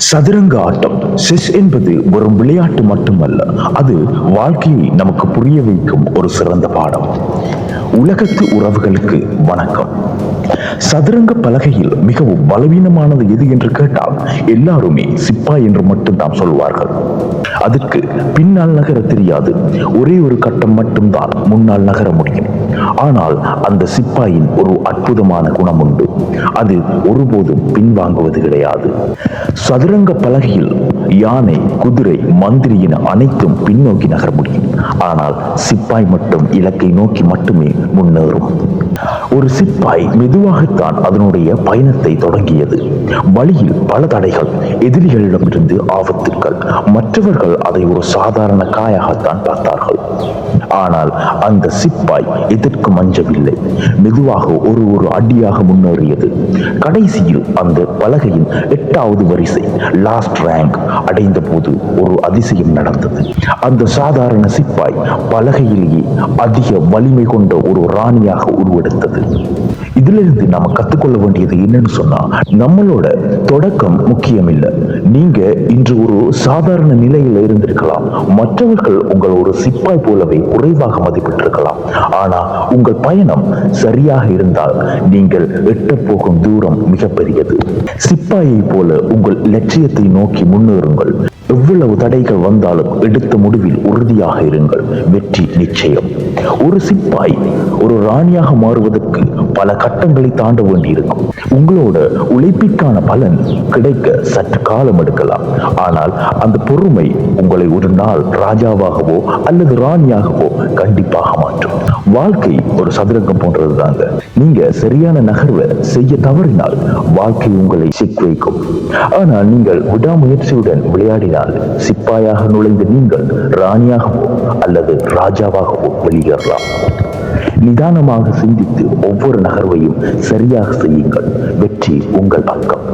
சதுரங்க ஆட்டம் செஸ் என்பது வெறும் விளையாட்டு மட்டுமல்ல, அது வாழ்க்கையை நமக்கு புரிய வைக்கும் ஒரு சிறந்த பாடம். உலகத்து உறவுகளுக்கு வணக்கம். சதுரங்க பலகையில் மிகவும் பலவீனமானது எது என்று கேட்டால் எல்லாருமே சிப்பாய் என்று மட்டும்தான் சொல்வார்கள். அதற்கு பின்னால் நகர தெரியாது, ஒரே ஒரு கட்டம் மட்டும்தான் முன்னால் நகர முடியும். ஆனால் அந்த சிப்பாயின் ஒரு அற்புதமான குணம் உண்டு, அது ஒருபோதும் பின்வாங்குவது கிடையாது. சதுரங்க பலகையில் யானை, குதிரை, மந்திரி என அனைத்தும் பின்னோக்கி நகர முடியும். ஆனால் சிப்பாய் மட்டும் இலக்கை நோக்கி மட்டுமே முன்னேறும். ஒரு சிப்பாய் மெதுவாகத்தான் அதனுடைய பயணத்தை தொடங்கியது. வழியில் பல தடைகள், எதிரிகளிடமிருந்து ஆபத்துக்கள், மற்றவர்கள் அதை ஒரு சாதாரண காயாகத்தான் பார்த்தார்கள். ஆனால் அந்த சிப்பாய் எதற்கும் அஞ்சவில்லை. மெதுவாக ஒரு ஒரு அடியாக முன்னேறியது. கடைசியில் அந்த பலகையின் 8வது வரிசை, லாஸ்ட் ரேங்க் அடைந்த போது ஒரு அதிசயம் நடந்தது. அந்த சாதாரண சிப்பாய் பலகையிலேயே அதிக வலிமை கொண்ட ஒரு ராணியாக உருவெடுத்தது. இதிலிருந்து நாம கத்துக்கொள்ள வேண்டியது என்னன்னு சொன்னா, நம்மளோட தொடக்கம் முக்கியம் இல்லை. நீங்க இன்று ஒரு சாதாரண நிலையில் இருந்திருக்கலாம். மற்றவர்கள் உங்கள் ஒரு சிப்பாய் போலவே குறைவாக மதிப்பிட்டிருக்கலாம். ஆனா உங்கள் பயணம் சரியாக இருந்தால் நீங்கள் எட்ட போகும் தூரம் மிகப்பெரியது. சிப்பாயை போல உங்கள் லட்சியத்தை நோக்கி முன்னேறுங்கள். எவ்வளவு தடைகள் வந்தாலும் எடுத்த முடிவில் உறுதியாக இருங்கள். வெற்றி நிச்சயம். ஒரு சிப்பாய் ஒரு ராணியாக மாறுவதற்கு பல கட்டங்களை தாண்ட வேண்டியிருக்கும். உங்களோட உழைப்பிற்கான பலன் கிடைக்க சற்று காலம் எடுக்கலாம். ஆனால் அந்த பொறுமை உங்களை ஒரு நாள் ராஜாவாகவோ அல்லது ராணியாகவோ கண்டிப்பாக மாற்றும். வாழ்க்கை ஒரு சதுரங்கம் போன்றது தாங்க. நீங்க சரியான நகர்வை செய்ய தவறினால் வாழ்க்கை உங்களை சிக்க வைக்கும். ஆனால் நீங்கள் விடாமுயற்சியுடன் விளையாடினால் சிப்பாயாக நுழைந்த நீங்கள் ராணியாகவோ அல்லது ராஜாவாகவோ வெளியேறலாம். நிதானமாக சிந்தித்து ஒவ்வொரு நகர்வையும் சரியாக செய்யுங்கள். வெற்றி உங்கள் பக்கம்.